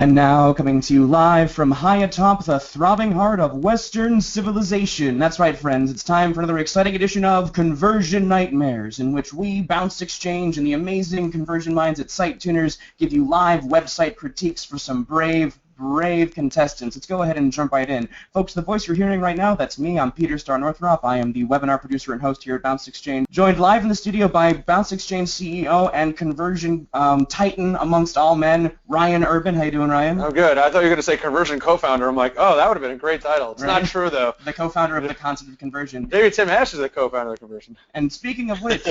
And now, coming to you live from high atop the throbbing heart of Western civilization. That's right, friends. It's time for another exciting edition of Conversion Nightmares, in which we, Bounce Exchange, and the amazing conversion minds at Site Tuners give you live website critiques for some brave contestants. Let's go ahead and jump right in. Folks, the voice you're hearing right now, that's me. I'm Peter Star Northrop. I am the webinar producer and host here at Bounce Exchange. Joined live in the studio by Bounce Exchange CEO and conversion titan amongst all men, Ryan Urban. How you doing, Ryan? Oh, good. I thought you were going to say conversion co-founder. I'm like, oh, that would have been a great title. It's right? Not true, though. The co-founder of the concept of conversion. Maybe Tim Ash is the co-founder of conversion. And speaking of which,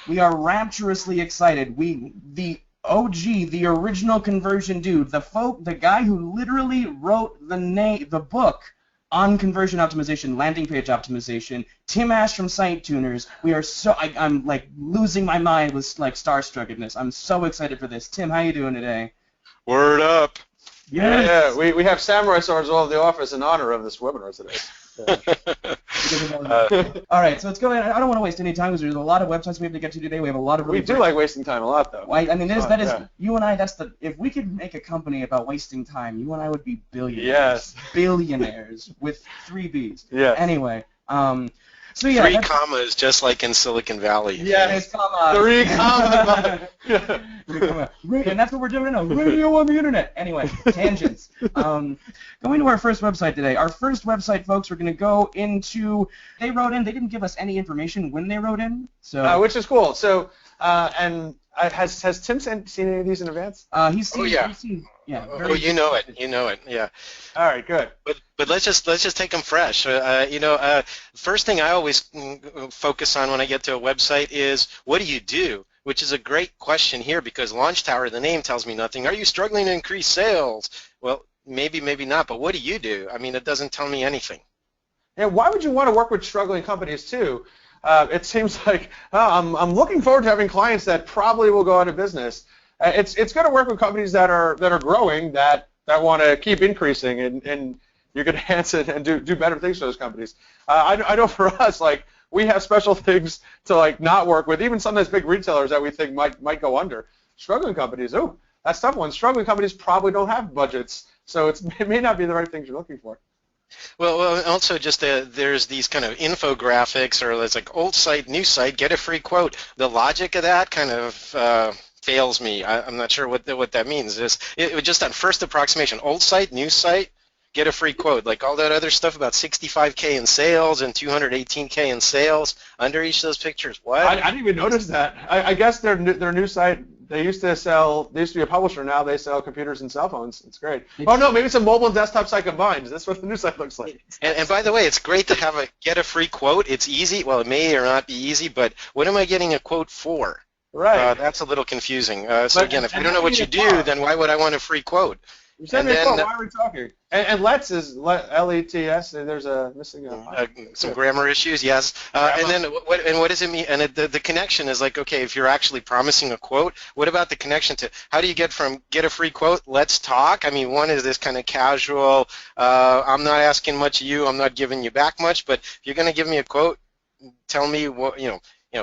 we are rapturously excited. The OG, the original conversion dude, the guy who literally wrote the book on conversion optimization, landing page optimization, Tim Ash from Site Tuners. We are I'm like losing my mind with like starstruckness. I'm so excited for this. Tim, how you doing today? Word up. Yes. Yeah, we have samurai swords all over the office in honor of this webinar today. All right, so let's go ahead. I don't want to waste any time because there's a lot of websites we have to get to today. We have a lot of. We do like wasting time a lot, though. I mean, you and I. If we could make a company about wasting time, you and I would be billionaires. Yes. Billionaires with 3 B's. Yeah. Anyway, so yeah. 3 commas, just like in Silicon Valley. Yeah, it's comma. 3 commas. And that's what we're doing now. Radio on the internet. Anyway, tangents. Going to our first website today. Our first website, folks, we're going to go into. They wrote in. They didn't give us any information when they wrote in. So. Which is cool. So, has Tim seen any of these in advance? He's seen. Oh yeah. You know it. Yeah. All right. Good. But let's just take them fresh. First thing I always focus on when I get to a website is what do you do? Which is a great question here because Launch Tower, the name tells me nothing. Are you struggling to increase sales? Well, maybe not, but what do you do? I mean, it doesn't tell me anything. Yeah, why would you want to work with struggling companies too? It seems like I'm looking forward to having clients that probably will go out of business. It's going to work with companies that are growing that want to keep increasing and you're going to answer and do better things for those companies. I know for us, like. We have special things to like not work with, even some of those big retailers that we think might go under. Struggling companies, that's tough one. Struggling companies probably don't have budgets, so it may not be the right things you're looking for. Well, also just there's these kind of infographics or it's like old site, new site, get a free quote. The logic of that kind of fails me. I'm not sure what that means. It just on first approximation, old site, new site. Get a free quote, like all that other stuff about 65K in sales and 218K in sales under each of those pictures. What? I didn't even notice that. I guess their new site. They used to be a publisher. Now they sell computers and cell phones. It's great. Oh no, maybe it's a mobile and desktop site combined. That's what the new site looks like. And by the way, it's great to have get a free quote. It's easy. Well, it may or not be easy, but what am I getting a quote for? Right. That's a little confusing. So again, if we don't know what you do, then why would I want a free quote? You send me a quote. Why are we talking? And Let's is L-E-T-S. There's a missing some grammar issues, yes. And then what does it mean? And the connection is like, okay, if you're actually promising a quote, what about the connection to how do you get from get a free quote? Let's talk. I mean, one is this kind of casual. I'm not asking much of you. I'm not giving you back much. But if you're going to give me a quote, tell me what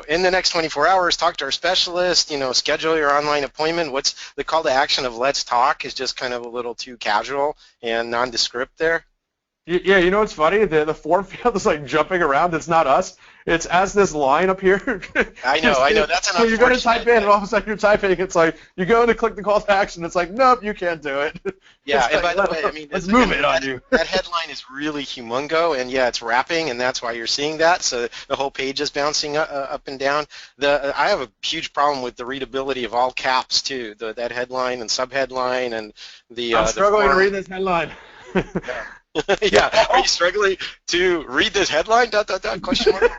in the next 24 hours, talk to our specialist, schedule your online appointment. What's the call to action of let's talk is just kind of a little too casual and nondescript there. Yeah, you know what's funny? The form field is like jumping around. It's not us. It's as this line up here. I know. That's an so you're going to type in, and all of a sudden you're typing. It's like you go to click the call to action. It's like, nope, you can't do it. Yeah, and by the way, I mean, let's move it on you. That headline is really humongo, and yeah, it's wrapping, and that's why you're seeing that. So the whole page is bouncing up and down. I have a huge problem with the readability of all caps too. That headline and subheadline and the. I'm struggling to read this headline. Yeah. Yeah. Are you struggling to read this headline? ... Question mark.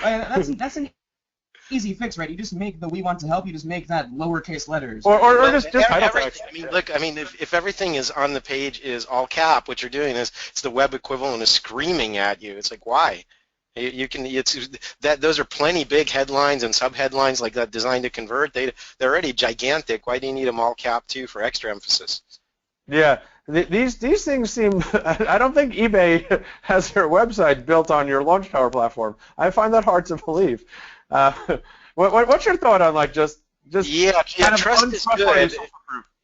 That's an easy fix, right? You just make the "we want to help." You just make that lowercase letters. Or just title text. I mean, look. I mean, if everything is on the page is all cap, what you're doing is it's the web equivalent of screaming at you. It's like why? You can. Those are plenty big headlines and subheadlines like that designed to convert. They're already gigantic. Why do you need them all cap too for extra emphasis? Yeah. These things seem. I don't think eBay has their website built on your Launch Tower platform. I find that hard to believe. What's your thought on like just trust is good.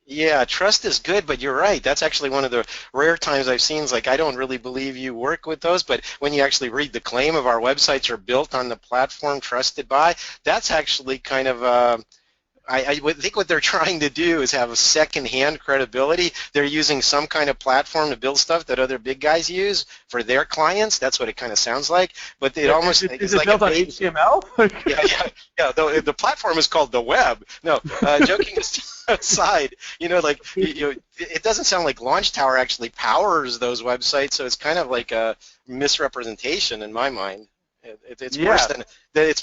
Yeah, trust is good, but you're right. That's actually one of the rare times I've seen. Is like, I don't really believe you work with those, but when you actually read the claim of our websites are built on the platform trusted by, that's actually kind of I would think what they're trying to do is have a second-hand credibility. They're using some kind of platform to build stuff that other big guys use for their clients. That's what it kind of sounds like. But it almost is it built on HTML? yeah. The platform is called the web. No, joking aside, it doesn't sound like Launch Tower actually powers those websites. So it's kind of like a misrepresentation in my mind. It's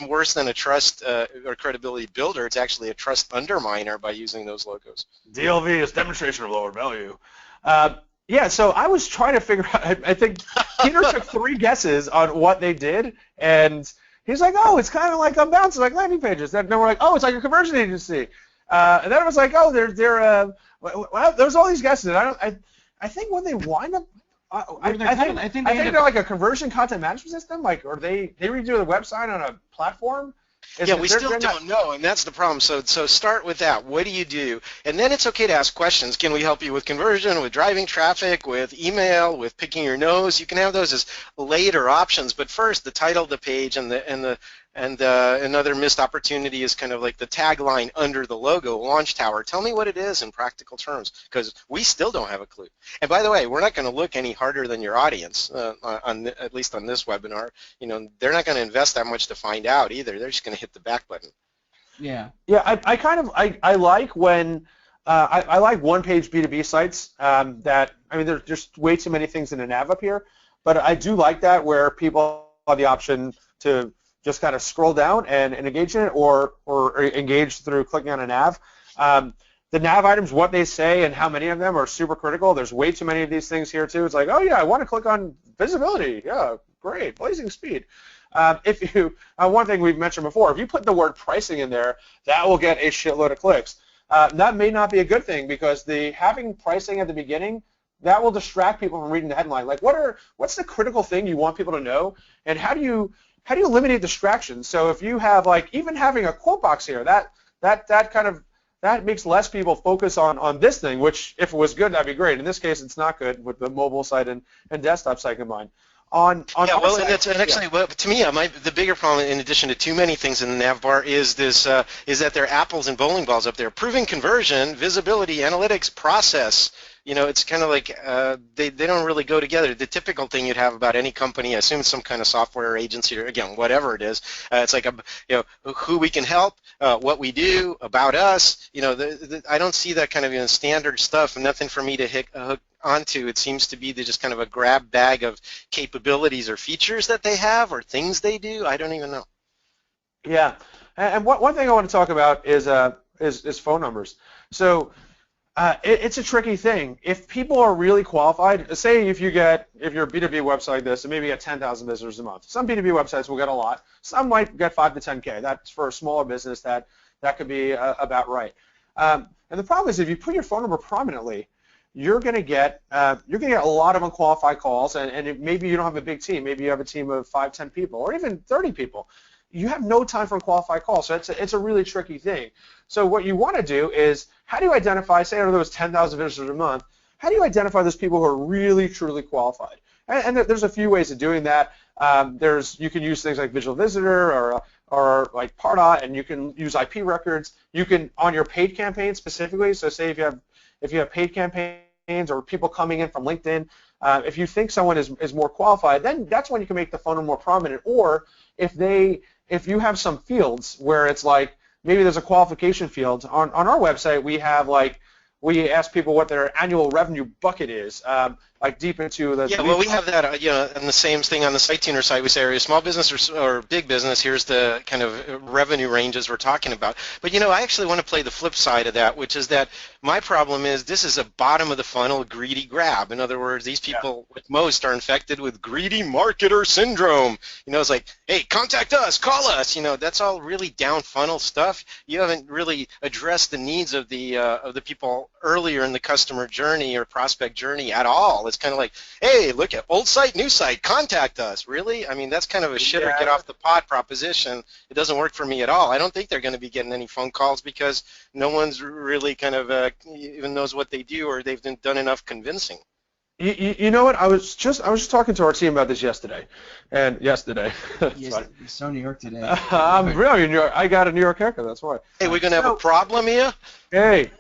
worse than a trust or credibility builder. It's actually a trust underminer by using those logos. DLV is demonstration of lower value. So I was trying to figure out. I think Peter took 3 guesses on what they did, and he's like, "Oh, it's kind of like Unbounce, like landing pages." Then we're like, "Oh, it's like a conversion agency," and then it was like, "Oh, there's all these guesses." And I think when they wind up. I think they're like a conversion content management system, or they redo the website on a platform. We still don't know, and that's the problem. So start with that. What do you do? And then it's okay to ask questions. Can we help you with conversion, with driving traffic, with email, with picking your nose? You can have those as later options, but first the title of the page and another missed opportunity is kind of like the tagline under the logo, Launch Tower. Tell me what it is in practical terms, because we still don't have a clue. And by the way, we're not going to look any harder than your audience, at least on this webinar. They're not going to invest that much to find out either. They're just going to hit the back button. Yeah. I like when I like one-page B2B sites there's just way too many things in a nav up here, but I do like that where people have the option to just kind of scroll down and engage in it, or engage through clicking on a nav. The nav items, what they say and how many of them are super critical. There's way too many of these things here too. It's like, oh yeah, I want to click on visibility. Yeah, great, blazing speed. If you one thing we've mentioned before, if you put the word pricing in there, that will get a shitload of clicks. That may not be a good thing, because having pricing at the beginning, that will distract people from reading the headline. Like, what's the critical thing you want people to know, and how do you eliminate distractions? So if you have even having a quote box here, that makes less people focus on this thing, which if it was good, that'd be great. In this case, it's not good with the mobile site and desktop site combined. To me, the bigger problem, in addition to too many things in the nav bar, is that they're apples and bowling balls up there. Proving conversion, visibility, analytics, process. It's kind of like they don't really go together. The typical thing you'd have about any company, I assume it's some kind of software agency, or again, whatever it is, it's like who we can help, what we do, about us. I don't see that kind of standard stuff, and nothing for me to hook onto. It seems to be just kind of a grab bag of capabilities or features that they have or things they do. I don't even know. Yeah, and one thing I want to talk about is phone numbers. So it's a tricky thing. If people are really qualified, say if you're a B2B website like this, and maybe you get 10,000 visitors a month. Some B2B websites will get a lot. Some might get 5 to 10K. That's for a smaller business. That could be about right. And the problem is, if you put your phone number prominently, you're going to get a lot of unqualified calls, and maybe you don't have a big team. Maybe you have a team of 5, 10 people, or even 30 people. You have no time for unqualified calls, so it's a really tricky thing. So what you want to do is, how do you identify, say out of those 10,000 visitors a month, how do you identify those people who are really, truly qualified? And there's a few ways of doing that. You can use things like Visual Visitor or like Pardot, and you can use IP records. You can, on your paid campaigns specifically, so say if you have paid campaigns or people coming in from LinkedIn, if you think someone is more qualified, then that's when you can make the phone number more prominent. Or if you have some fields where it's like, maybe there's a qualification field. On our website, we ask people what their annual revenue bucket is, deep into the... Yeah, well, we have that, and the same thing on the site tuner site. We say, are you a small business or big business? Here's the kind of revenue ranges we're talking about. But, I actually want to play the flip side of that, which is that my problem is this is a bottom of the funnel greedy grab. In other words, these people, with most, are infected with greedy marketer syndrome. It's like, hey, contact us, call us. That's all really down funnel stuff. You haven't really addressed the needs of the people earlier in the customer journey or prospect journey at all. It's kind of like, hey, look at old site, new site, contact us. Really? I mean, that's kind of a shit or get off the pot proposition. It doesn't work for me at all. I don't think they're going to be getting any phone calls because no one's really kind of even knows what they do, or they've done enough convincing. You know what? I was just talking to our team about this yesterday. Yes, you're so New York today. I'm really New York. I got a New York haircut. That's why. Hey, we're gonna have a problem here. Hey,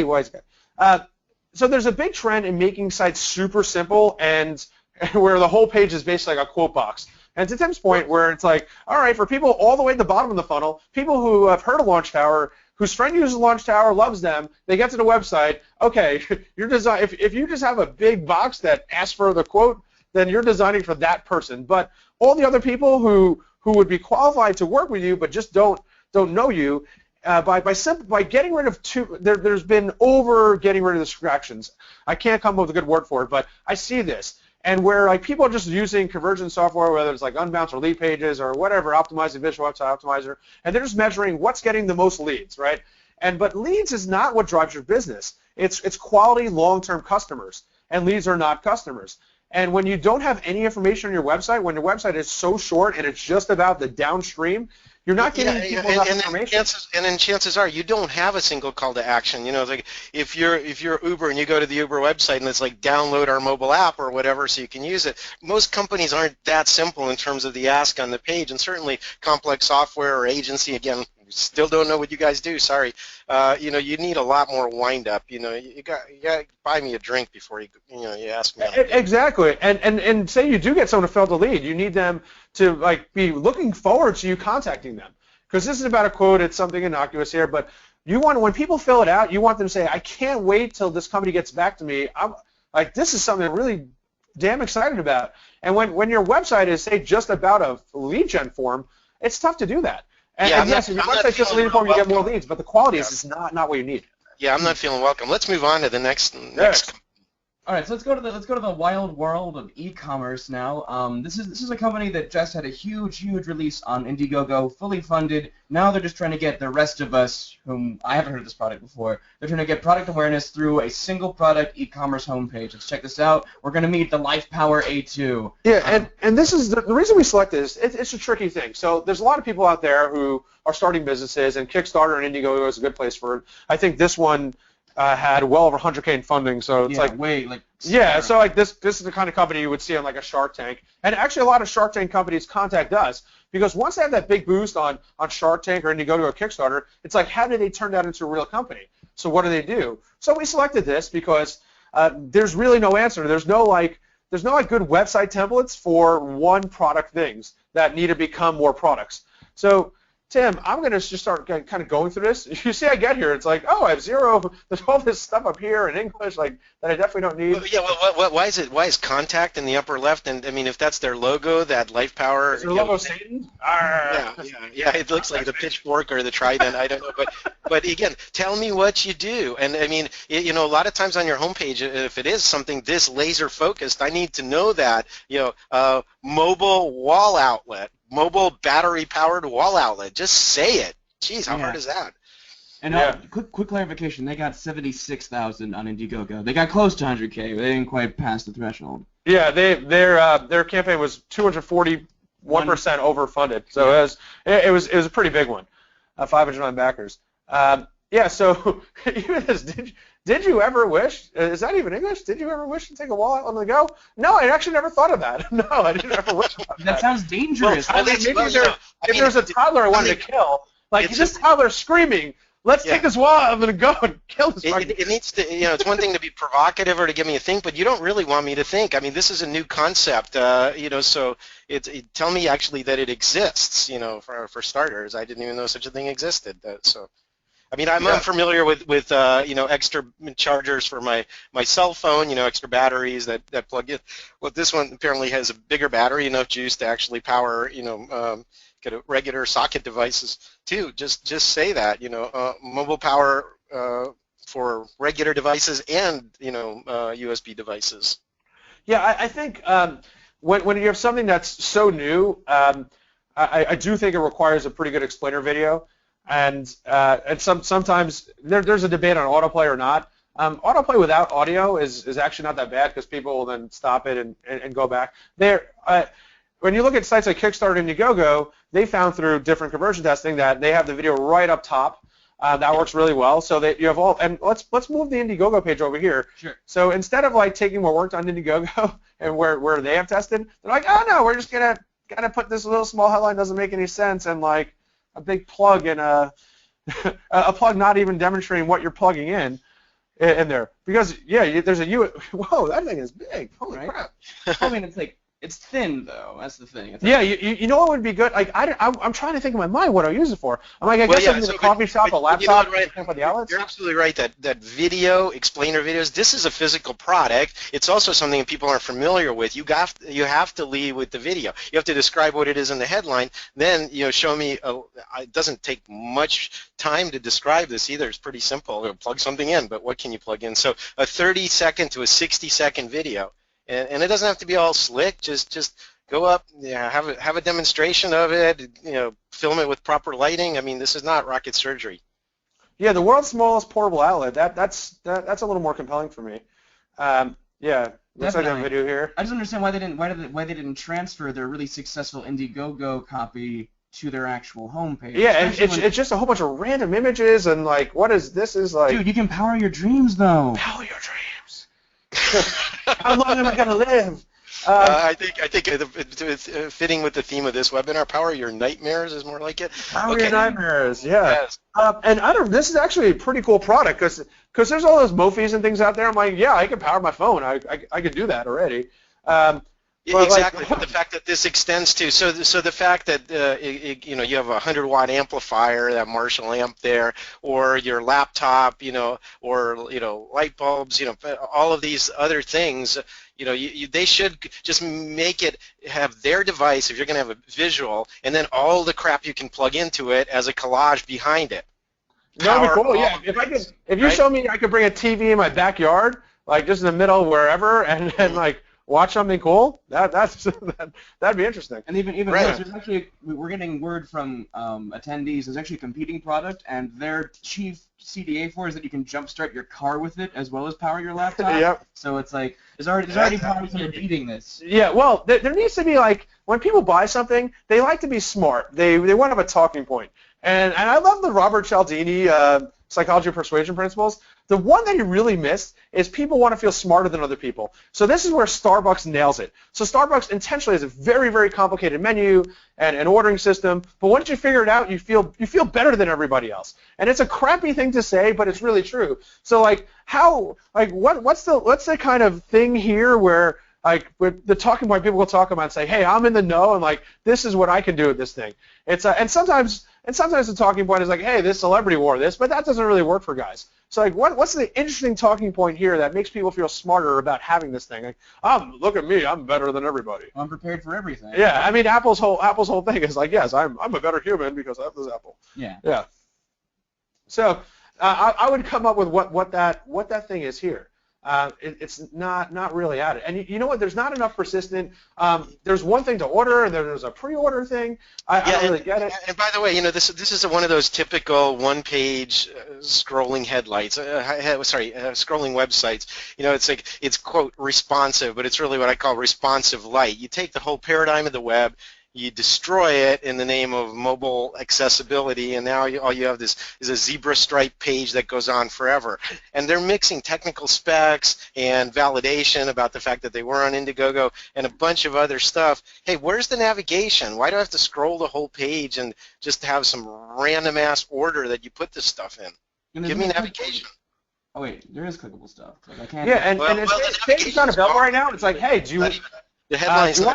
wise guy. So there's a big trend in making sites super simple and where the whole page is basically like a quote box. And to Tim's point, where it's like, all right, for people all the way at the bottom of the funnel, people who have heard of LaunchTower, whose friend uses LaunchTower, loves them, they get to the website, okay, if you just have a big box that asks for the quote, then you're designing for that person. But all the other people who would be qualified to work with you but just don't know you, by getting rid of there's been getting rid of distractions. I can't come up with a good word for it, but I see this. And where like people are just using conversion software, whether it's like Unbounce or Lead Pages or whatever, optimizing visual website optimizer, and they're just measuring what's getting the most leads, right? But leads is not what drives your business. It's quality long-term customers, and leads are not customers. And when you don't have any information on your website, when your website is so short and it's just about the downstream, you're not getting people enough information. And then chances are you don't have a single call to action. You know, like if you're Uber and you go to the Uber website and it's like download our mobile app or whatever so you can use it. Most companies aren't that simple in terms of the ask on the page, and certainly complex software or agency, again, still don't know what you guys do. Sorry. You know, you need a lot more wind up. You know, you got to buy me a drink before you ask me. Exactly. And say you do get someone to fill the lead, you need them to like be looking forward to you contacting them, because this is about a quote. It's something innocuous here, but you want, when people fill it out, you want them to say, I can't wait till this company gets back to me. I'm like, this is something I'm really damn excited about. And when your website is, say, just about a lead gen form, it's tough to do that. And yes, if your website's just a lead form, you get more leads, but the quality is not what you need. Yeah, I'm not feeling welcome. Let's move on to the next. All right, so let's go to the wild world of e-commerce now. This is a company that just had a huge release on Indiegogo, fully funded. Now they're just trying to get the rest of us, whom I haven't heard of this product before, they're trying to get product awareness through a single product e-commerce homepage. Let's check this out. We're going to meet the LifePower A2. Yeah, and this is the reason we selected this. It's a tricky thing. So there's a lot of people out there who are starting businesses, and Kickstarter and Indiegogo is a good place for it. I think this one had well over 100K in funding, so it's so like this is the kind of company you would see on like a Shark Tank, and actually a lot of Shark Tank companies contact us because once they have that big boost on Shark Tank or Indiegogo or Kickstarter, it's like, how do they turn that into a real company? So what do? So we selected this because there's really no answer. There's no good website templates for one product things that need to become more products. So Tim, I'm going to just start kind of going through this. You see I get here, it's like, oh, I have there's all this stuff up here in English like that I definitely don't need. Yeah, well, why is contact in the upper left? And I mean, if that's their logo, that LifePower. Is their logo Satan? Yeah, it looks like the pitchfork or the trident. I don't know, but again, tell me what you do. And I mean, a lot of times on your homepage, if it is something this laser focused, I need to know that. Mobile wall outlet. Mobile battery-powered wall outlet. Just say it. Jeez, how hard is that? And quick clarification, they got 76,000 on Indiegogo. They got close to 100K, but they didn't quite pass the threshold. Yeah, their campaign was 241% overfunded, so it was a pretty big one. 509 backers. So even this, did you ever wish? Is that even English? Did you ever wish to take a wall out on the go? No, I actually never thought of that. No, I didn't ever wish about that. That sounds dangerous. Well, if there's a toddler I wanted to kill, like this toddler screaming, let's take this wall out, I'm going to go and kill this. It needs to, it's one thing to be provocative or to give me a think, but you don't really want me to think. I mean, this is a new concept, so tell me actually that it exists, for starters. I didn't even know such a thing existed, so. I mean, I'm unfamiliar with extra chargers for my cell phone, extra batteries that plug in. Well, this one apparently has a bigger battery, enough juice to actually power, get a regular socket devices too. Just say that, mobile power for regular devices and, USB devices. Yeah, I think when you have something that's so new, I do think it requires a pretty good explainer video. And sometimes there's a debate on autoplay or not. Autoplay without audio is actually not that bad because people will then stop it and go back. When you look at sites like Kickstarter and Indiegogo, they found through different conversion testing that they have the video right up top. That works really well. So that you have all, and let's move the Indiegogo page over here. Sure. So instead of like taking what worked on Indiegogo and where they have tested, they're like, oh no, we're just gonna put this little small headline doesn't make any sense and like a big plug and a plug not even demonstrating what you're plugging in there because there's a whoa, that thing is big. Holy crap. I mean, it's like. It's thin though. That's the thing. You know what would be good? Like I'm trying to think in my mind what I'll use it for. I'm like, I guess I'm in a coffee shop, a laptop, You're absolutely right that video, explainer videos, this is a physical product. It's also something that people aren't familiar with. You have to lead with the video. You have to describe what it is in the headline. Then show me. It doesn't take much time to describe this either. It's pretty simple. Plug something in, but what can you plug in? So a 30-second to a 60-second video. And it doesn't have to be all slick. Just go up, have a demonstration of it. Film it with proper lighting. I mean, this is not rocket surgery. Yeah, the world's smallest portable outlet. That's a little more compelling for me. Looks like a video here. I just understand why they didn't transfer their really successful Indiegogo copy to their actual homepage. Yeah, and it's just a whole bunch of random images and like, what is this? Is like, dude, you can power your dreams though. Power your dreams. How long am I gonna live? I think it's fitting with the theme of this webinar. Power your nightmares is more like it. Power your nightmares, yeah. Yes. And this is actually a pretty cool product because there's all those Mophis and things out there. I'm like, yeah, I can power my phone. I could do that already. Exactly, but the fact that this extends to so the fact that you have a 100-watt amplifier, that Marshall amp there, or your laptop, or light bulbs, all of these other things, they should just make it have their device if you're going to have a visual, and then all the crap you can plug into it as a collage behind it. That would be cool. Yeah, if you show me I could bring a TV in my backyard, like just in the middle wherever, and like. Watch something cool? That'd be interesting. And even worse, there's actually we're getting word from attendees. There's actually a competing product, and their chief CDA for is that you can jumpstart your car with it as well as power your laptop. Yep. So it's like there's already products that are beating this. Yeah. Well, there needs to be like when people buy something, they like to be smart. They want to have a talking point. And I love the Robert Cialdini psychology of persuasion principles. The one that he really missed is people want to feel smarter than other people. So this is where Starbucks nails it. So Starbucks intentionally has a very, very complicated menu and an ordering system, but once you figure it out, you feel better than everybody else. And it's a crappy thing to say, but it's really true. So what's the kind of thing here where like with the talking point people will talk about and say, hey, I'm in the know and like this is what I can do with this thing. And sometimes the talking point is like, hey, this celebrity wore this, but that doesn't really work for guys. So like, what's the interesting talking point here that makes people feel smarter about having this thing? Like, look at me, I'm better than everybody. I'm prepared for everything. Yeah, I mean, Apple's whole thing is like, yes, I'm a better human because I have this Apple. Yeah. Yeah. So I would come up with what that thing is here. It's not really at it. And you know what? There's not enough persistent. There's one thing to order, and there's a pre-order thing. I don't really get it. And by the way, this is one of those typical one-page scrolling headlights. Scrolling websites. It's like it's quote responsive, but it's really what I call responsive light. You take the whole paradigm of the web. You destroy it in the name of mobile accessibility, and now all you have is a zebra stripe page that goes on forever. And they're mixing technical specs and validation about the fact that they were on Indiegogo and a bunch of other stuff. Hey, where's the navigation? Why do I have to scroll the whole page and just have some random-ass order that you put this stuff in? Give me navigation. Oh, wait, there is clickable stuff. Like I can't. Yeah, and it's not available right now. It's like, hey, do you want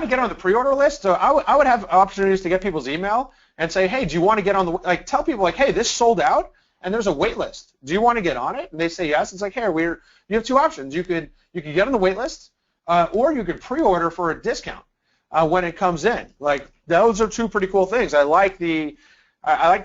to get on the pre-order list? So I would have opportunities to get people's email and say, hey, do you want to get on the tell people like, hey, this sold out and there's a wait list. Do you want to get on it? And they say yes. It's like, hey, you have two options. You could get on the wait list, or you could pre-order for a discount when it comes in. Like those are two pretty cool things. I like the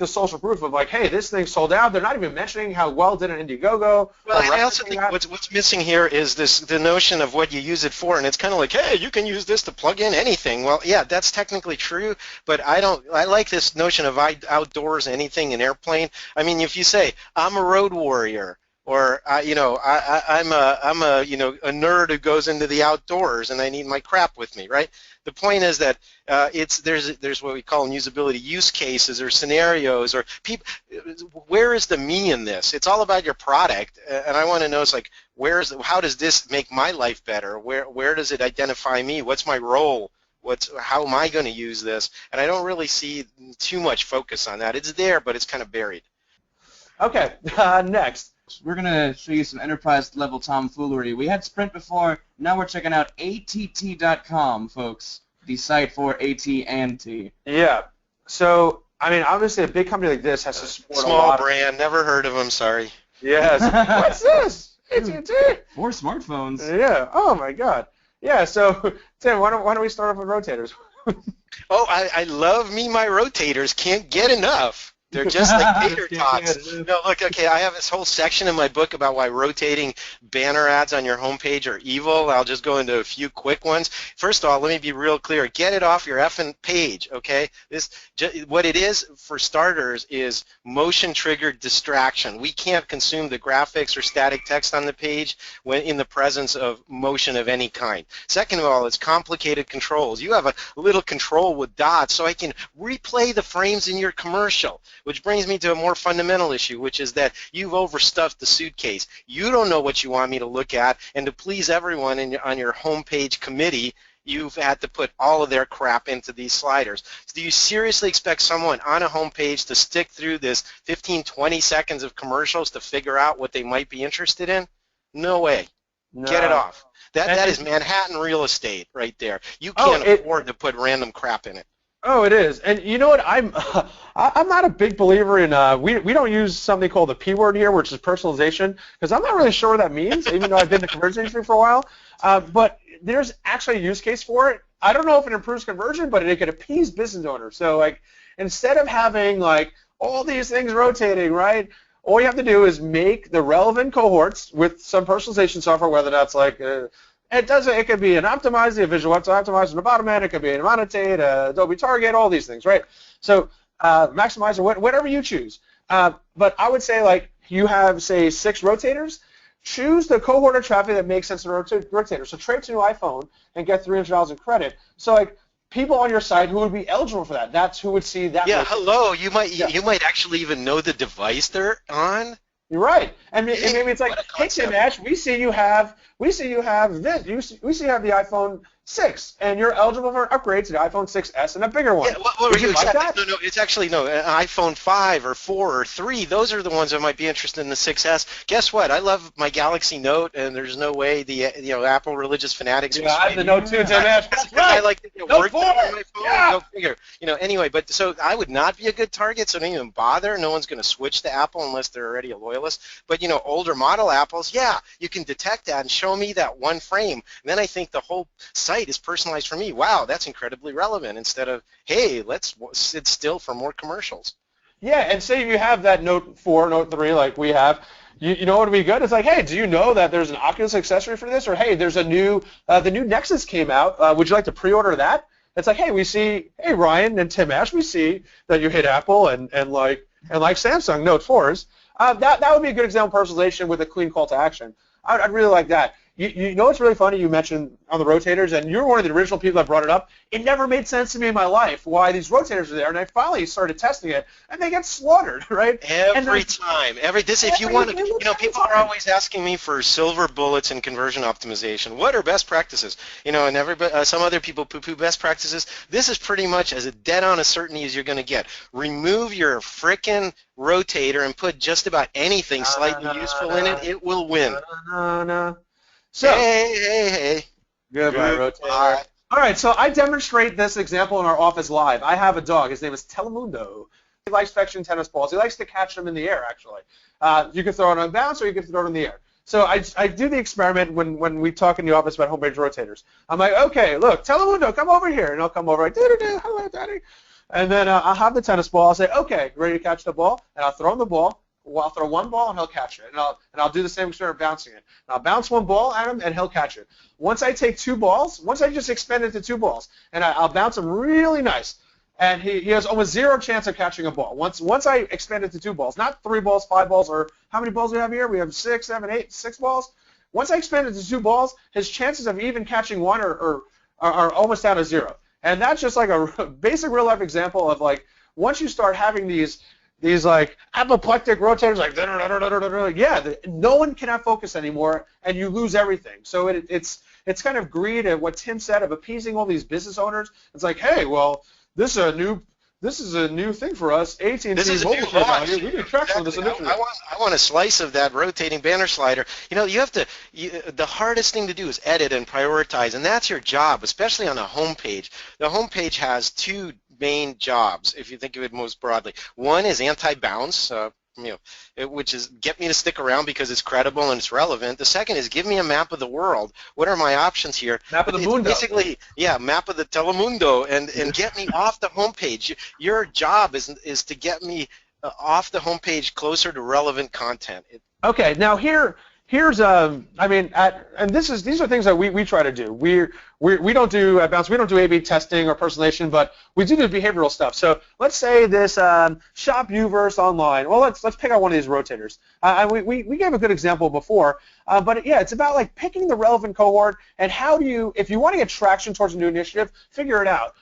social proof of like, hey, this thing sold out. They're not even mentioning how well it did in Indiegogo. Well, I also think what's missing here is the notion of what you use it for, and it's kind of like, hey, you can use this to plug in anything. Well, yeah, that's technically true, but I like this notion of outdoors anything, an airplane. I mean, if you say I'm a road warrior, Or I'm a a nerd who goes into the outdoors and I need my crap with me, right? The point is that there's what we call in usability use cases or scenarios or people. Where is the me in this? It's all about your product, and I want to know it's like how does this make my life better? Where does it identify me? What's my role? How am I going to use this? And I don't really see too much focus on that. It's there, but it's kind of buried. Okay, next. We're going to show you some enterprise-level tomfoolery. We had Sprint before. Now we're checking out att.com, folks, the site for AT&T. Yeah. So, I mean, obviously a big company like this has to support a lot. Small brand, never heard of them, sorry. Yes. What's this? AT&T? 4 smartphones. Yeah. Oh, my God. Yeah, so, Tim, why don't we start off with rotators? Oh, I love my rotators. Can't get enough. They're just like tater tots. No, look, okay, I have this whole section in my book about why rotating banner ads on your homepage are evil. I'll just go into a few quick ones. First of all, let me be real clear. Get it off your effing page, okay? What it is, for starters, is motion-triggered distraction. We can't consume the graphics or static text on the page when in the presence of motion of any kind. Second of all, it's complicated controls. You have a little control with dots, so I can replay the frames in your commercial. Which brings me to a more fundamental issue, which is that you've overstuffed the suitcase. You don't know what you want me to look at, and to please everyone on your homepage committee, you've had to put all of their crap into these sliders. So do you seriously expect someone on a homepage to stick through this 15, 20 seconds of commercials to figure out what they might be interested in? No way. No. Get it off. That is Manhattan real estate right there. You can't afford to put random crap in it. Oh, it is. And you know what? I'm not a big believer in we don't use something called the P word here, which is personalization, because I'm not really sure what that means, even though I've been in the conversion industry for a while. But there's actually a use case for it. I don't know if it improves conversion, but it could appease business owners. So like instead of having like all these things rotating, right? All you have to do is make the relevant cohorts with some personalization software, whether that's like it could be an optimizer, a visual optimizer on the bottom end. It could be an annotate, Adobe Target, all these things, right? So maximizer, whatever you choose. But I would say like you have, say, 6 rotators. Choose the cohort of traffic that makes sense to rotator. So trade to new iPhone and get $300 in credit. So like people on your site who would be eligible for that. That's who would see that. Yeah, hello. You might actually even know the device they're on. You're right, and maybe it's like, hey Tim Ash, we see you have this. We see you have the iPhone 6, and you're eligible for an upgrade to the iPhone 6s and a bigger one. Yeah, what were you like that? No, it's actually an iPhone 5 or 4 or 3. Those are the ones that might be interested in the 6s. Guess what? I love my Galaxy Note, and there's no way the Apple religious fanatics. Yeah, I have the Note 2, Tim Ash. I like to work on my phone. Yeah. Go figure. Anyway, but so I would not be a good target, so don't even bother. No one's going to switch to Apple unless they're already a loyalist. But older model Apples, yeah, you can detect that and show me that one frame. And then I think the whole site is personalized for me. Wow, that's incredibly relevant. Instead of, hey, let's sit still for more commercials. Yeah, and say you have that Note 4, Note 3 like we have. You know what would be good? It's like, hey, do you know that there's an Oculus accessory for this? Or hey, there's the new Nexus came out. Would you like to pre-order that? It's like, hey, hey Ryan and Tim Ash, we see that you hit Apple and like Samsung Note 4s. That would be a good example of personalization with a clean call to action. I'd really like that. You know what's really funny? You mentioned on the rotators, and you're one of the original people that brought it up. It never made sense to me in my life why these rotators are there, and I finally started testing it, and they get slaughtered, right? Every time. If you want to, people are always asking me for silver bullets in conversion optimization. What are best practices? And everybody, some other people poo-poo best practices. This is pretty much as dead on a certainty as you're going to get. Remove your frickin' rotator and put just about anything slightly useful in it. It will win. No. So, hey. Goodbye, rotator. All right, so I demonstrate this example in our office live. I have a dog. His name is Telemundo. He likes fetching tennis balls. He likes to catch them in the air, actually. You can throw it on bounce or you can throw it in the air. So I do the experiment when we talk in the office about homepage rotators. I'm like, okay, look, Telemundo, come over here. And he'll come over like, do-do-do, hello, daddy. And then I'll have the tennis ball. I'll say, okay, ready to catch the ball? And I'll throw him the ball. Well, I'll throw one ball and he'll catch it, and I'll do the same experiment bouncing it. And I'll bounce one ball at him and he'll catch it. Once I take 2 balls, once I just expand it to 2 balls, and I'll bounce them really nice, and he has almost zero chance of catching a ball. Once I expand it to 2 balls, not 3 balls, 5 balls, or how many balls do we have here? We have 6, 7, 8, 6 balls. Once I expand it to 2 balls, his chances of even catching one are almost down to 0. And that's just like a basic real life example of like once you start having these like apoplectic rotators, like no one can have focus anymore, and you lose everything. So it's kind of greed at what Tim said of appeasing all these business owners. It's like, hey, well, this is a new thing for us. AT&T mobile technology. We can track on this initiative. I want a slice of that rotating banner slider. You know, the hardest thing to do is edit and prioritize, and that's your job, especially on a homepage. The homepage has 2 main jobs, if you think of it most broadly. One is anti-bounce, which is get me to stick around because it's credible and it's relevant. The second is give me a map of the world. What are my options here? Map of the mundo. Basically, map of the telemundo, and get me off the homepage. Your job is to get me off the homepage closer to relevant content. Okay, now here's and these are things that we try to do. We don't do bounce, we don't do A/B testing or personalization, but we do behavioral stuff. So let's say this shop Uverse online. Well, let's pick out one of these rotators. And we gave a good example before, but yeah, it's about like picking the relevant cohort and how do you, if you want to get traction towards a new initiative, figure it out.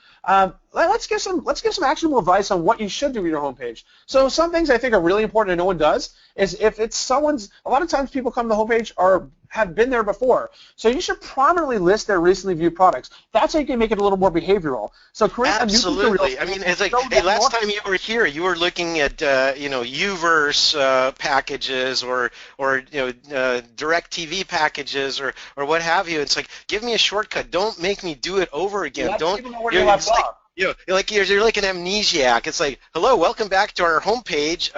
Let's give some actionable advice on what you should do with your homepage. So some things I think are really important and no one does is if it's someone's. A lot of times people come to the homepage or have been there before, so you should prominently list their recently viewed products. That's how you can make it a little more behavioral. So create absolutely. I mean, it's like, hey, last time you were here, you were looking at Uverse packages or direct TV packages or what have you. It's like, give me a shortcut. Don't make me do it over again. Don't. You're like an amnesiac. It's like, hello, welcome back to our homepage.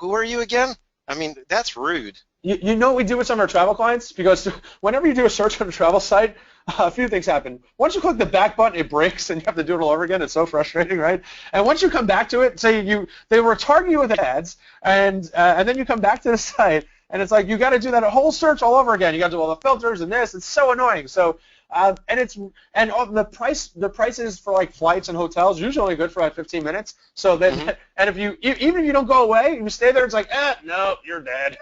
Who are you again? I mean, that's rude. You know what we do with some of our travel clients? Because whenever you do a search on a travel site, a few things happen. Once you click the back button, it breaks, and you have to do it all over again. It's so frustrating, right? And once you come back to it, say they were targeting you with ads, and then you come back to the site, and it's like you got to do that whole search all over again. You got to do all the filters and this. It's so annoying. So. The prices for like flights and hotels usually only good for like 15 minutes. So then, and even if you don't go away, you stay there. It's like, no, you're dead.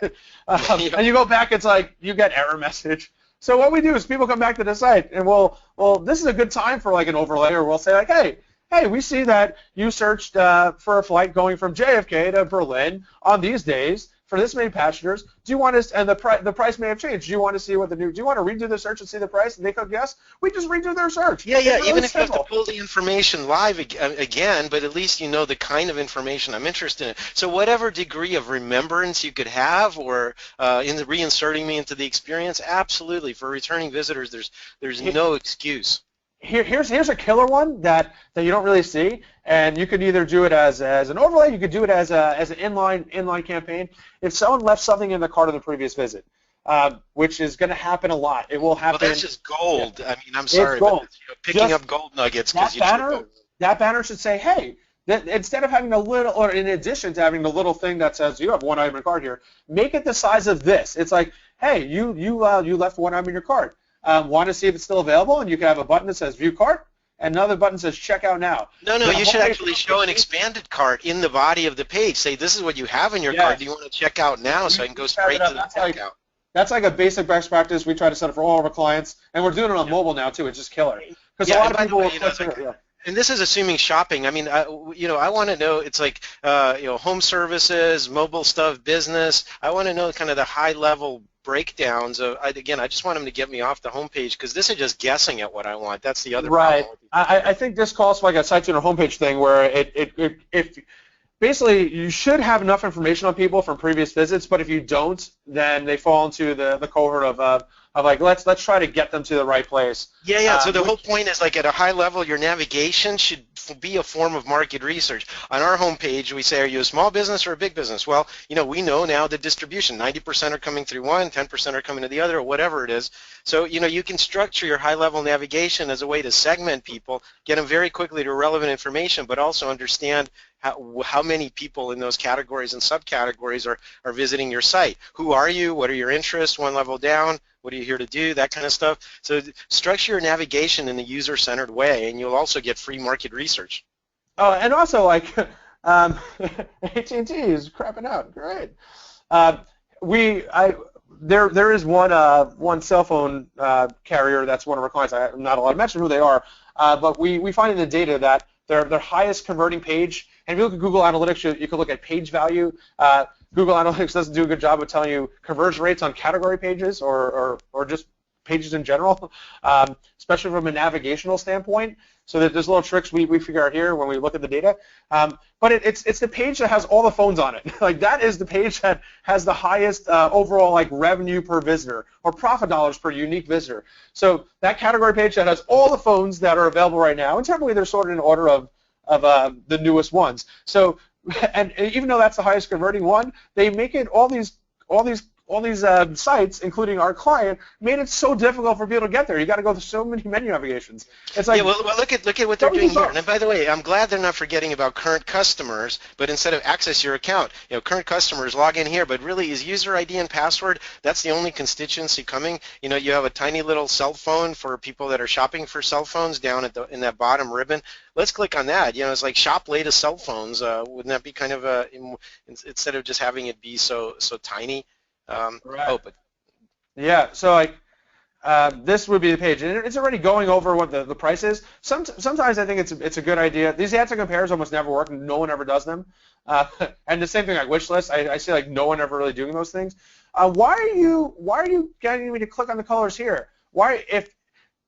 And you go back, it's like you get error message. So what we do is people come back to the site, and well, this is a good time for like an overlay, or we'll say like, hey, we see that you searched for a flight going from JFK to Berlin on these days. For this many passengers, do you want to, and the price may have changed. Do you want to see do you want to redo the search and see the price? And they click yes. We just redo their search. Yeah, really even if you have to pull the information live again, but at least you know the kind of information I'm interested in. So whatever degree of remembrance you could have, or in reinserting me into the experience, absolutely. For returning visitors, there's no excuse. Here's a killer one that you don't really see, and you could either do it as an overlay, you could do it as an inline campaign. If someone left something in the cart of the previous visit, which is going to happen a lot, it will happen. Well, that's just gold. Yeah. I mean, I'm sorry, but picking up gold nuggets because that banner should say, hey. Instead of having or in addition to having the little thing that says you have one item in your cart here, make it the size of this. It's like, hey, you left one item in your cart. Want to see if it's still available, and you can have a button that says View Cart, and another button says Check Out Now. No, you should actually show an expanded cart in the body of the page. Say, this is what you have in your cart. Do you want to check out now so I can go straight to the checkout? That's like a basic best practice. We try to set it for all of our clients, and we're doing it on mobile now, too. It's just killer. Because a lot of people and this is assuming shopping. I mean, I want to know, it's like, home services, mobile stuff, business. I want to know kind of the high-level breakdowns of, again, I just want them to get me off the homepage because this is just guessing at what I want. That's the other problem. I think this calls for like a site tuner homepage thing where if basically you should have enough information on people from previous visits, but if you don't, then they fall into the cohort of like let's try to get them to the right place. Yeah. So the whole point is like at a high level, your navigation should be a form of market research. On our homepage, we say, are you a small business or a big business? Well, we know now the distribution. 90% are coming through one, 10% are coming to the other, or whatever it is. So, you can structure your high-level navigation as a way to segment people, get them very quickly to relevant information, but also understand how many people in those categories and subcategories are visiting your site. Who are you? What are your interests? One level down. What are you here to do? That kind of stuff. So structure your navigation in a user-centered way, and you'll also get free market research. Oh, and also like AT&T is crapping out. Great. Uh, there is one cell phone carrier that's one of our clients. I'm not allowed to mention who they are, but we find in the data that their highest converting page, and if you look at Google Analytics, you can look at page value. Google Analytics doesn't do a good job of telling you conversion rates on category pages or just pages in general, especially from a navigational standpoint. So that there's little tricks we figure out here when we look at the data. But it's the page that has all the phones on it. Like that is the page that has the highest overall like revenue per visitor or profit dollars per unique visitor. So that category page that has all the phones that are available right now, and typically they're sorted in order of the newest ones. So and even though that's the highest converting one, they make it all these sites, including our client, made it so difficult for people to get there. You got to go through so many menu navigations. It's like, yeah, well, look at what they're doing here. And by the way, I'm glad they're not forgetting about current customers, but instead of access your account, current customers log in here, but really is user ID and password, that's the only constituency coming. You have a tiny little cell phone for people that are shopping for cell phones down in that bottom ribbon. Let's click on that. It's like shop latest cell phones. Wouldn't that be kind of instead of just having it be so tiny? Right. Oh, but yeah, so like this would be the page, and it's already going over what the price is. Sometimes I think it's a good idea. These ads and compares almost never work, and no one ever does them. And the same thing like wish lists. I see like no one ever really doing those things. Why are you getting me to click on the colors here? Why, if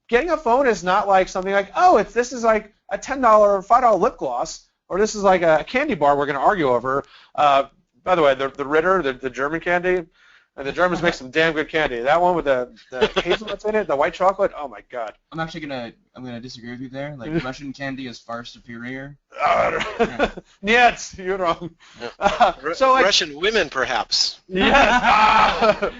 getting a phone is not like something like, oh, if this is like a $10 or $5 lip gloss, or this is like a candy bar we're going to argue over. By the way, the Ritter, the German candy. And the Germans make some damn good candy. That one with the hazelnuts in it, the white chocolate. Oh my God! I'm actually gonna disagree with you there. Like Russian candy is far superior. Yes, you're wrong. So like, Russian women, perhaps. Yes.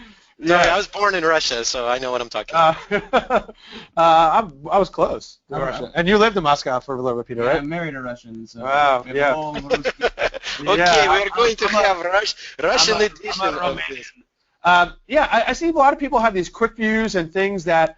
Sorry, I was born in Russia, so I know what I'm talking about. I was close to Russia, and you lived in Moscow for a little bit, Peter, right? I married a Russian. So wow. Yeah. Okay, we're going to have Russian edition of this. I see a lot of people have these quick views and things that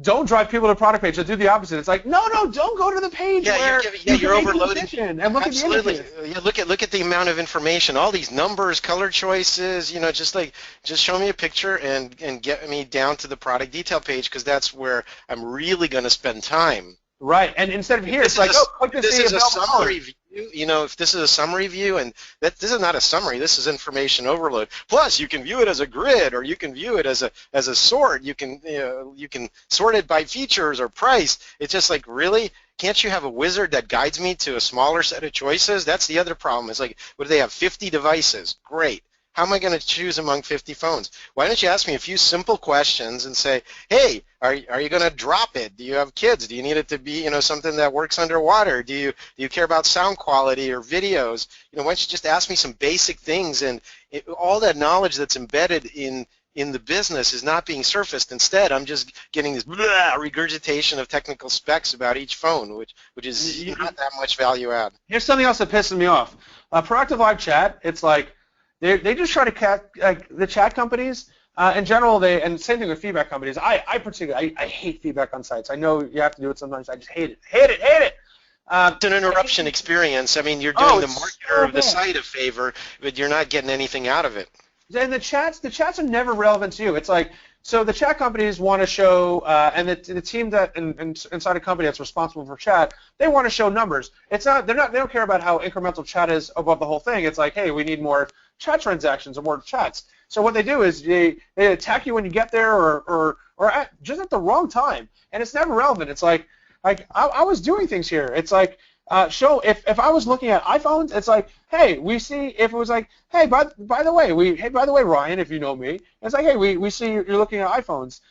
don't drive people to the product page. They do the opposite. It's like, no, don't go to the page where you're overloading. And look Absolutely. at the images. Look at the amount of information, all these numbers, color choices. Just show me a picture and get me down to the product detail page, because that's where I'm really going to spend time. Right, and instead of here, it's like, click to see this is a summary view. If this is a summary view, and this is not a summary, this is information overload. Plus, you can view it as a grid, or you can view it as a sort. You can sort it by features or price. It's just like, really? Can't you have a wizard that guides me to a smaller set of choices? That's the other problem. It's like, what do they have? 50 devices. Great. How am I going to choose among 50 phones? Why don't you ask me a few simple questions and say, hey, are you going to drop it? Do you have kids? Do you need it to be something that works underwater? Do you care about sound quality or videos? Why don't you just ask me some basic things, and all that knowledge that's embedded in the business is not being surfaced. Instead, I'm just getting this regurgitation of technical specs about each phone, which is not that much value add. Here's something else that pisses me off. Proactive Live Chat, it's like, they just try to the chat companies in general. And same thing with feedback companies. I particularly hate feedback on sites. I know you have to do it sometimes. I just hate it. It's an interruption experience. I mean, you're doing the marketer of the site a favor, but you're not getting anything out of it. And the chats are never relevant to you. It's like, so the chat companies want to show, and the team that inside a company that's responsible for chat, they want to show numbers. They don't care about how incremental chat is above the whole thing. It's like, hey, we need more chat transactions or more chats. So what they do is they attack you when you get there, or just at the wrong time, and it's never relevant. It's like I was doing things here. It's like, show if I was looking at iPhones, it's like, hey, we see, if it was like, hey, by the way, Ryan, if you know me, it's like, hey, we see you're looking at iPhones.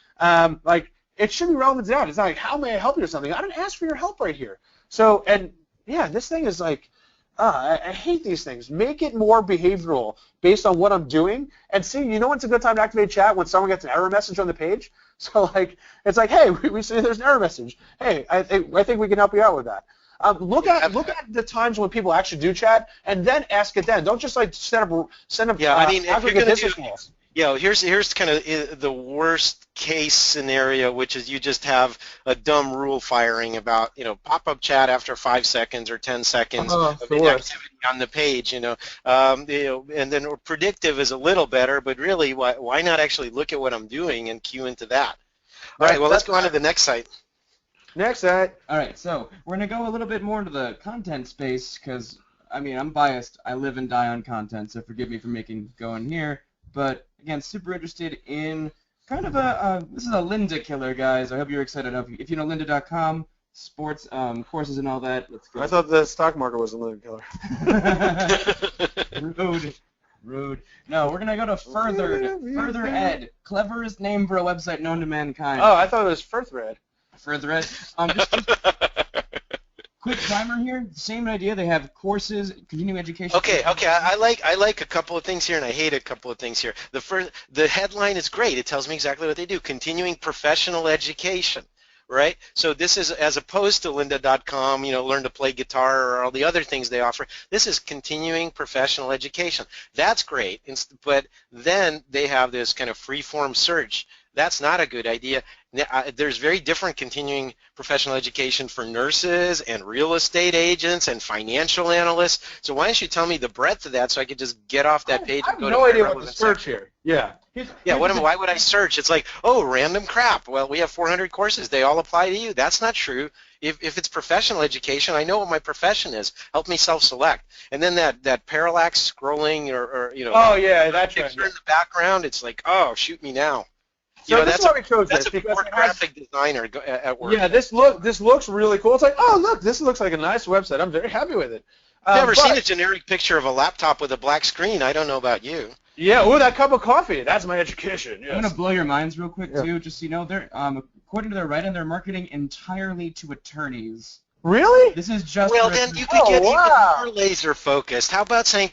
Like, it should be relevant to that. It's not like, how may I help you or something? I didn't ask for your help right here. So, and yeah, this thing is like, I hate these things. Make it more behavioral based on what I'm doing, and see, when it's a good time to activate chat? When someone gets an error message on the page. So like, it's like, hey, we see there's an error message. Hey, I think we can help you out with that. Look at the times when people actually do chat, and then ask it then. Don't just like send up. Yeah, I mean, Here's kind of the worst case scenario, which is you just have a dumb rule firing about, pop-up chat after 5 seconds or 10 seconds Oh, of the worst. inactivity on the page, and then predictive is a little better, but really, why not actually look at what I'm doing and cue into that? All right, well, let's go on to the next site. Next site. All right, so we're going to go a little bit more into the content space because, I'm biased. I live and die on content, so forgive me for going here. But, again, super interested in kind of this is a Linda killer, guys. I hope you're excited. If you know lynda.com, sports, courses and all that, let's go. I thought the stock market was a living killer. Rude. No, we're going to go to Further Ed. Cleverest name for a website known to mankind. Oh, I thought it was Further Ed. Further Ed. Quick primer here. Same idea. They have courses, continuing education. Okay. I like a couple of things here, and I hate a couple of things here. The headline is great. It tells me exactly what they do. Continuing professional education, right? So this is, as opposed to lynda.com, learn to play guitar or all the other things they offer. This is continuing professional education. That's great. But then they have this kind of free-form search. That's not a good idea. There's very different continuing professional education for nurses and real estate agents and financial analysts. So why don't you tell me the breadth of that so I could just get off that page and go to I have no idea what to search here. Yeah. Why would I search? It's like, random crap. Well, we have 400 courses. They all apply to you. That's not true. If it's professional education, I know what my profession is. Help me self-select. And then that parallax scrolling or Oh, yeah, that's right. In the background, it's like, oh, shoot me now. So that's why we chose this. That's a poor graphic designer at work. Yeah, this looks really cool. It's like, oh, look, this looks like a nice website. I'm very happy with it. I've never seen a generic picture of a laptop with a black screen. I don't know about you. Yeah, ooh, that cup of coffee. That's my education. Yes. I'm going to blow your minds real quick, too. Just so you know, they're according to their writing, they're marketing entirely to attorneys. Really? This is just then you could get even more laser focused. How about saying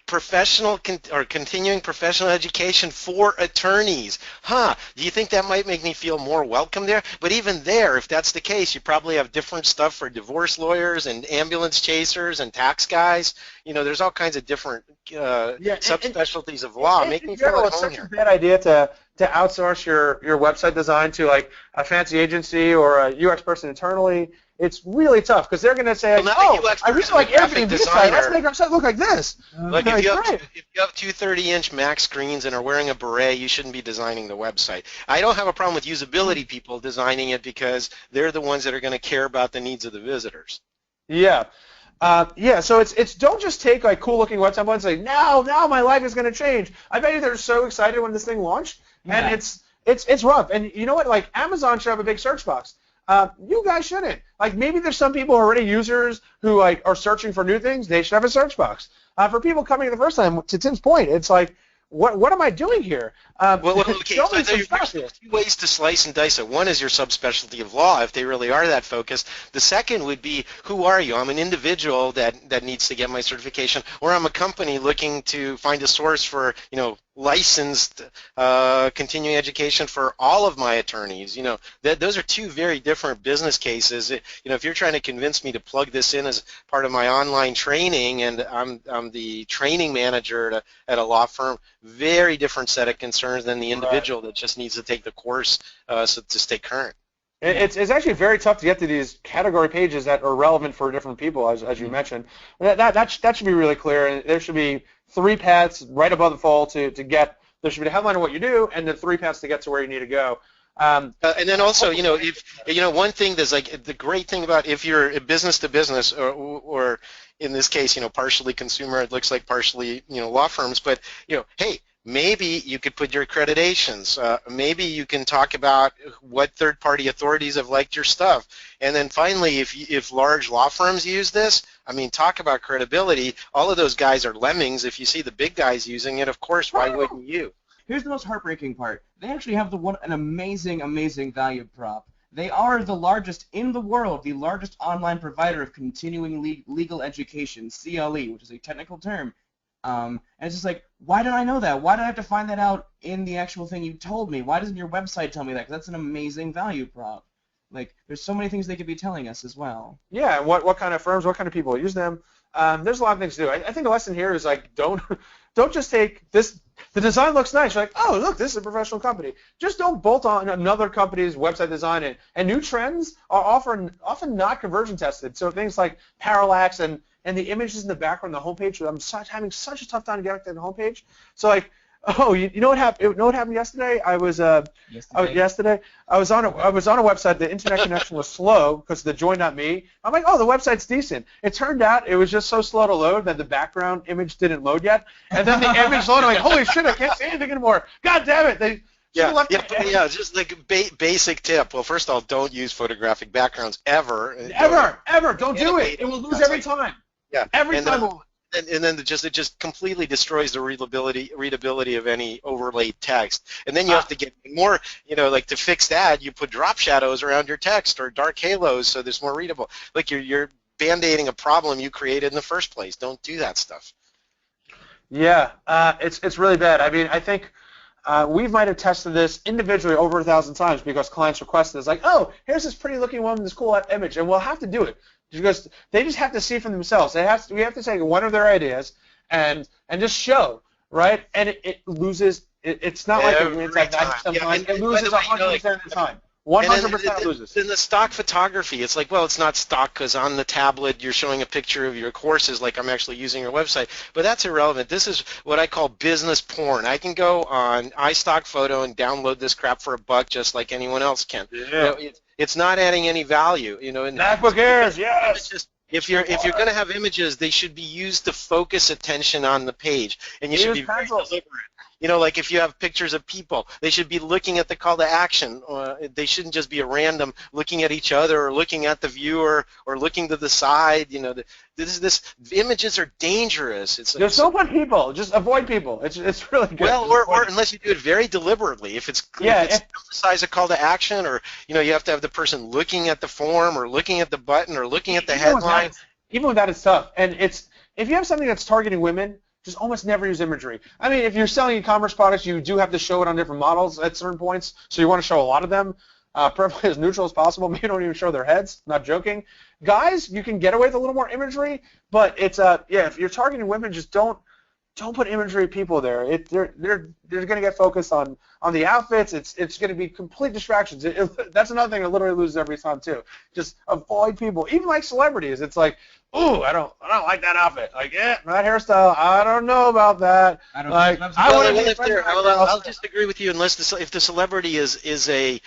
continuing professional education for attorneys? Do you think that might make me feel more welcome there? But even there, if that's the case, you probably have different stuff for divorce lawyers and ambulance chasers and tax guys. There's all kinds of different subspecialties of law. Make me feel at home here. It's such a bad idea to outsource your website design to like a fancy agency or a UX person internally. It's really tough because they're going to say, I really like Airbnb site. Let's make our site look like this. Like if you have two 30-inch Mac screens and are wearing a beret, you shouldn't be designing the website. I don't have a problem with usability people designing it because they're the ones that are going to care about the needs of the visitors. Yeah. So it's don't just take like cool looking web templates and say, now my life is going to change. I bet you they're so excited when this thing launched, and it's rough. And you know what? Like Amazon should have a big search box. You guys shouldn't. Like maybe there's some people who are already users who like are searching for new things. They should have a search box. For people coming the first time, to Tim's point, it's like, what am I doing here? Okay, so there's two ways to slice and dice it. One is your subspecialty of law, if they really are that focused. The second would be, who are you? I'm an individual that needs to get my certification, or I'm a company looking to find a source for, licensed continuing education for all of my attorneys. Those are two very different business cases. If you're trying to convince me to plug this in as part of my online training, and I'm the training manager at a law firm, very different set of concerns than the individual that just needs to take the course to stay current. It's actually very tough to get to these category pages that are relevant for different people, as you mentioned. That should be really clear, and there should be 3 paths right above the fold to get. There should be the headline of what you do, and then 3 paths to get to where you need to go. And then also, one thing that's like the great thing about if you're business to business, or in this case, partially consumer, it looks like partially, law firms, but hey. Maybe you could put your accreditations. Maybe you can talk about what third-party authorities have liked your stuff. And then finally, if large law firms use this, talk about credibility. All of those guys are lemmings. If you see the big guys using it, of course, why wouldn't you? Here's the most heartbreaking part. They actually have an amazing, amazing value prop. They are the largest in the world, the largest online provider of continuing legal education, CLE, which is a technical term. And it's just like, why did I know that? Why did I have to find that out in the actual thing you told me? Why doesn't your website tell me that? Because that's an amazing value prop. Like, there's so many things they could be telling us as well. Yeah, and what kind of firms, what kind of people use them. There's a lot of things to do. I think the lesson here is like don't just take this. The design looks nice. You're like, oh, look, this is a professional company. Just don't bolt on another company's website design. And new trends are often not conversion tested. So things like parallax and the images in the background, the homepage. I'm having such a tough time getting to the homepage. So like, oh, you know what happened? You know what happened yesterday? I was on a website. The internet connection was slow because the join.me. I'm like, oh, the website's decent. It turned out it was just so slow to load that the background image didn't load yet. And then the image loaded. I'm like, holy shit, I can't see anything anymore. God damn it! Just like basic tip. Well, first of all, don't use photographic backgrounds ever. Ever. Don't do it. It will lose every time. Yeah. Every time. And then it just completely destroys the readability of any overlaid text. And then you have to get more, like to fix that, you put drop shadows around your text or dark halos so there's more readable. Like you're band-aiding a problem you created in the first place. Don't do that stuff. Yeah, it's really bad. I mean, I think we might have tested this individually over 1,000 times because clients requested it. It's like, oh, here's this pretty looking woman, this cool image, and we'll have to do it. Because they just have to see for themselves. We have to take one of their ideas and just show, right? And it loses. It's not like it's like 90% time. It loses 100% of the time. 100% loses. In the stock photography, it's like, well, it's not stock because on the tablet you're showing a picture of your courses like I'm actually using your website. But that's irrelevant. This is what I call business porn. I can go on iStock Photo and download this crap for $1 just like anyone else can. Yeah. It's not adding any value, And MacBook Airs, yes. If you're going to have images, they should be used to focus attention on the page, and you should be very deliberate. Like if you have pictures of people, they should be looking at the call to action. They shouldn't just be a random looking at each other or looking at the viewer or looking to the side. Images are dangerous. There's so many people. Just avoid people. It's really good. Well, or unless you do it very deliberately. If it's emphasize a call to action, or you have to have the person looking at the form or looking at the button or looking at the headline. Even with that, it's tough. And if you have something that's targeting women, just almost never use imagery. I mean, if you're selling e-commerce products, you do have to show it on different models at certain points, so you want to show a lot of them, preferably as neutral as possible. Maybe don't even show their heads. Not joking. Guys, you can get away with a little more imagery, but it's if you're targeting women, just don't put imagery of people there. They're going to get focused on the outfits. It's going to be complete distractions. That's another thing that literally loses every time too. Just avoid people, even like celebrities. It's like, ooh, I don't like that outfit. Like, that hairstyle, I don't know about that. I'll disagree with you unless if the celebrity is a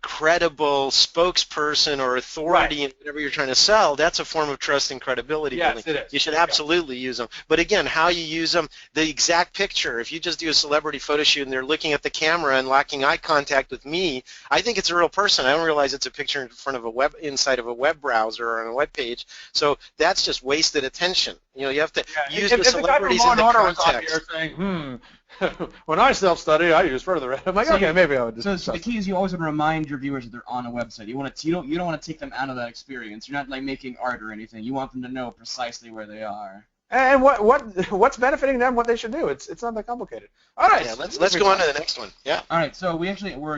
credible spokesperson or authority in whatever you're trying to sell. That's a form of trust and credibility. Yes, it is. You should absolutely use them. But again, how you use them, the exact picture. If you just do a celebrity photo shoot and they're looking at the camera and locking eye contact with me, I think it's a real person. I don't realize it's a picture in front of inside of a web browser or on a web page. So that's just wasted attention. You have to use the celebrities in the context. Was on here saying, when I self-study, I use further. I'm like, okay, maybe I would just. So the key is you always want to remind your viewers that they're on a website. You don't want to take them out of that experience. You're not like making art or anything. You want them to know precisely where they are. And what's benefiting them, what they should do. It's not that complicated. All right. Yeah, let's go on to the next one. Yeah. All right. So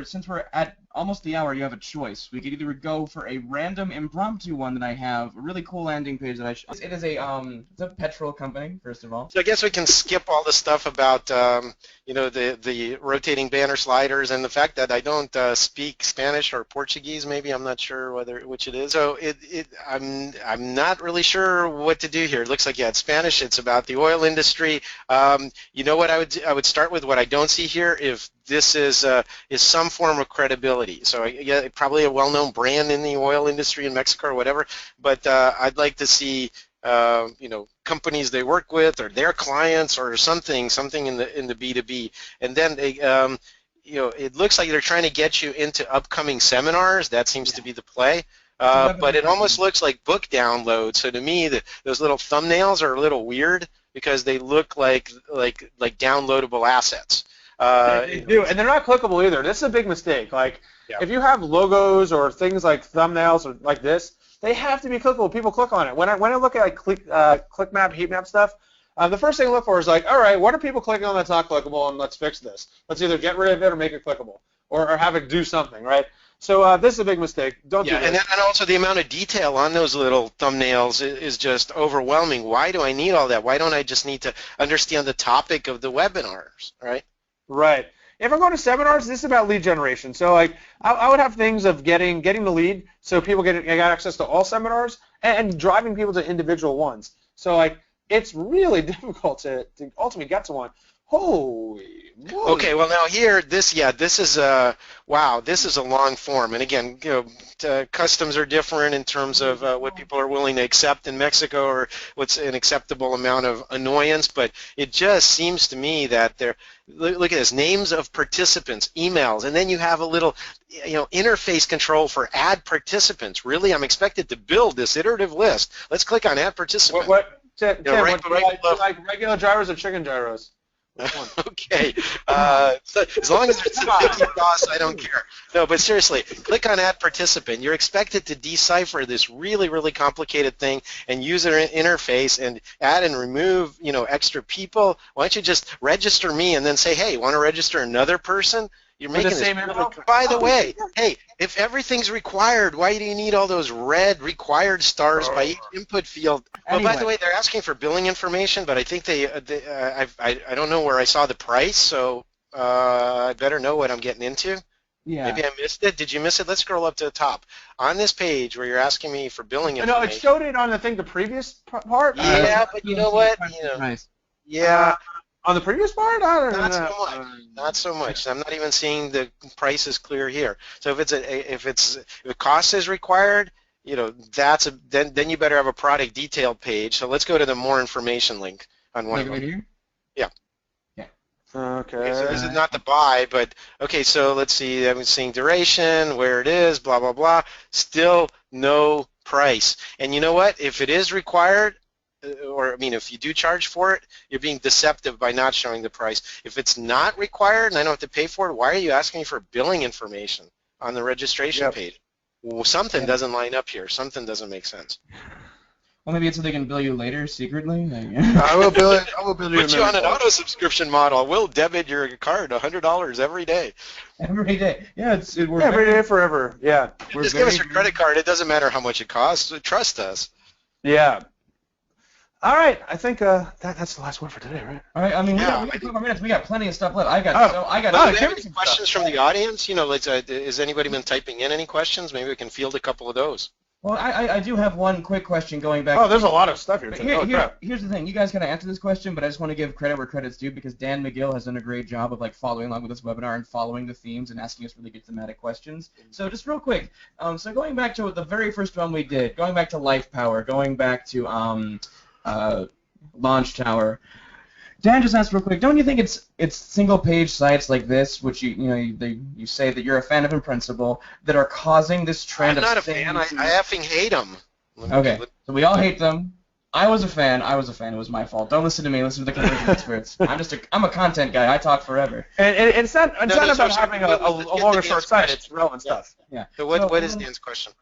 since we're at almost the hour, you have a choice. We could either go for a random impromptu one that I have, a really cool landing page that it is it's a Petrol company, first of all. So I guess we can skip all the stuff about the rotating banner sliders and the fact that I don't speak Spanish or Portuguese. Maybe I'm not sure which it is. So I'm not really sure what to do here. It looks like it's Spanish. It's about the oil industry. What I would start with what I don't see here. If this is some form of credibility. So probably a well-known brand in the oil industry in Mexico or whatever, but I'd like to see companies they work with or their clients or something in the B2B. And then it looks like they're trying to get you into upcoming seminars. That seems to be the play. But it almost looks like book download. So to me, those little thumbnails are a little weird because they look like downloadable assets. They do, and they're not clickable either. This is a big mistake. If you have logos or things like thumbnails or like this, they have to be clickable. People click on it. When I look at click map, heat map stuff, the first thing I look for is all right, what are people clicking on that's not clickable, and let's fix this. Let's either get rid of it or make it clickable, or have it do something, right? So this is a big mistake. Don't do this. And also the amount of detail on those little thumbnails is just overwhelming. Why do I need all that? Why don't I just need to understand the topic of the webinars, right? Right. If I'm going to seminars, this is about lead generation. So like I would have things of getting the lead so people get access to all seminars and driving people to individual ones. So like it's really difficult to ultimately get to one. Holy moly. Okay, well now here, this is a long form, and again, customs are different in terms of what people are willing to accept in Mexico or what's an acceptable amount of annoyance, but it just seems to me that look at this, names of participants, emails, and then you have a little, interface control for add participants. Really, I'm expected to build this iterative list. Let's click on add participant. Tim, do you like regular gyros or chicken gyros? Okay, so as long as it's a 50 DOS, I don't care. No, but seriously, click on Add Participant. You're expected to decipher this really, really complicated thing and user interface and add and remove, extra people. Why don't you just register me and then say, hey, want to register another person? You're making this really, by the way, hey, if everything's required, why do you need all those red required stars by each input field? Well, by the way, they're asking for billing information, but I think I don't know where I saw the price, so I better know what I'm getting into. Yeah. Maybe I missed it. Did you miss it? Let's scroll up to the top. On this page where you're asking me for billing information. No, it showed it on the previous part. Yeah, but you know what? Yeah. On the previous part? Not so much. I'm not even seeing the prices clear here. So if cost is required, then you better have a product detail page. So let's go to the more information link on one of them. Here? Yeah. Okay, so this is not the buy, but okay, so let's see, I'm seeing duration, where it is, blah, blah, blah. Still no price. And you know what? If it is required, if you do charge for it, you're being deceptive by not showing the price. If it's not required and I don't have to pay for it, why are you asking me for billing information on the registration page? Well, something doesn't line up here. Something doesn't make sense. Well, maybe it's so they can bill you later secretly. I will bill you. Put you on an auto subscription model. We'll debit your card $100 every day. Every day. Yeah, it works. Every day forever. Yeah. Just give us your credit card. It doesn't matter how much it costs. Trust us. Yeah. All right, I think that's the last one for today, right? All right, I mean, we got 2 more minutes. We got plenty of stuff left. I got. Do you have any questions from the audience? Has anybody been typing in any questions? Maybe we can field a couple of those. Well, I do have one quick question going back. Oh, there's a lot of stuff here. Here's the thing. You guys gotta answer this question, but I just want to give credit where credit's due because Dan McGill has done a great job of following along with this webinar and following the themes and asking us really good thematic questions. So just real quick. So going back to the very first one we did, going back to LifePower, going back to Launch Tower. Dan just asked real quick, don't you think it's single-page sites like this, which you say that you're a fan of in principle, that are causing this trend of... I'm not a fan. I effing hate them. Okay, so we all hate them. I was a fan. It was my fault. Don't listen to me. Listen to the conversion experts. I'm a content guy. I talk forever. And it's not about having a longer short site. It's relevant stuff. Yeah. So what is Dan's question?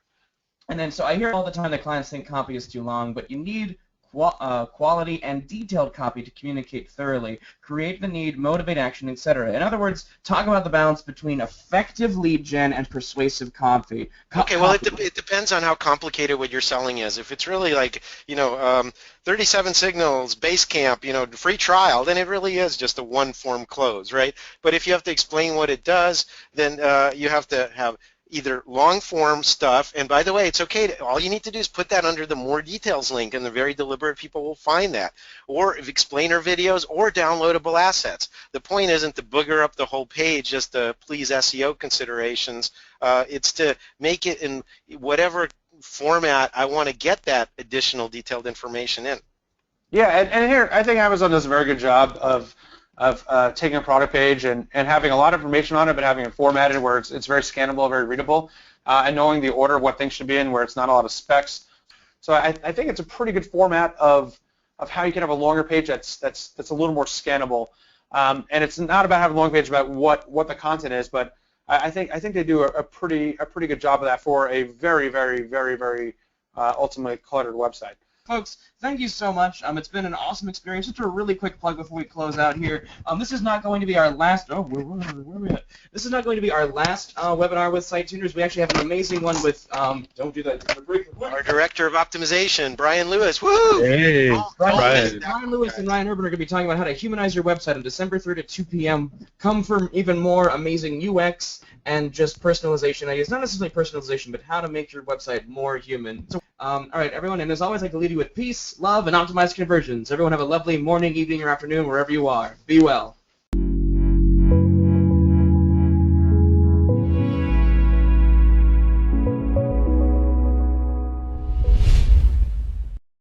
And then, so I hear all the time that clients think copy is too long, but you need quality and detailed copy to communicate thoroughly, create the need, motivate action, etc. In other words, talk about the balance between effective lead gen and persuasive copy. Well, it depends on how complicated what you're selling is. If it's really 37 signals, Basecamp, free trial, then it really is just a one-form close, right? But if you have to explain what it does, then you have to have either long-form stuff, and by the way, it's okay, all you need to do is put that under the more details link, and the very deliberate people will find that, or explainer videos, or downloadable assets. The point isn't to booger up the whole page just to please SEO considerations. It's to make it in whatever format I want to get that additional detailed information in. Yeah, and here, I think Amazon does a very good job of taking a product page and having a lot of information on it, but having it formatted where it's very scannable, very readable, and knowing the order of what things should be in, where it's not a lot of specs. So I think it's a pretty good format of how you can have a longer page that's a little more scannable. And it's not about having a long page about what the content is, but I think they do a pretty good job of that for a very, very, very, very ultimately cluttered website. Folks, thank you so much. It's been an awesome experience. Just a really quick plug before we close out here. This is not going to be our last. Oh, where are we at? This is not going to be our last webinar with Site Tuners. We actually have an amazing one with. Don't do that. Our director of optimization, Brian Lewis. Woo! Hey, Brian. Brian Lewis and Ryan Urban are going to be talking about how to humanize your website on December 3rd at 2 p.m. Come for even more amazing UX and just personalization ideas. Not necessarily personalization, but how to make your website more human. So, all right, everyone, and as always, I'd like to leave you with peace, love, and optimized conversions. Everyone have a lovely morning, evening, or afternoon, wherever you are. Be well.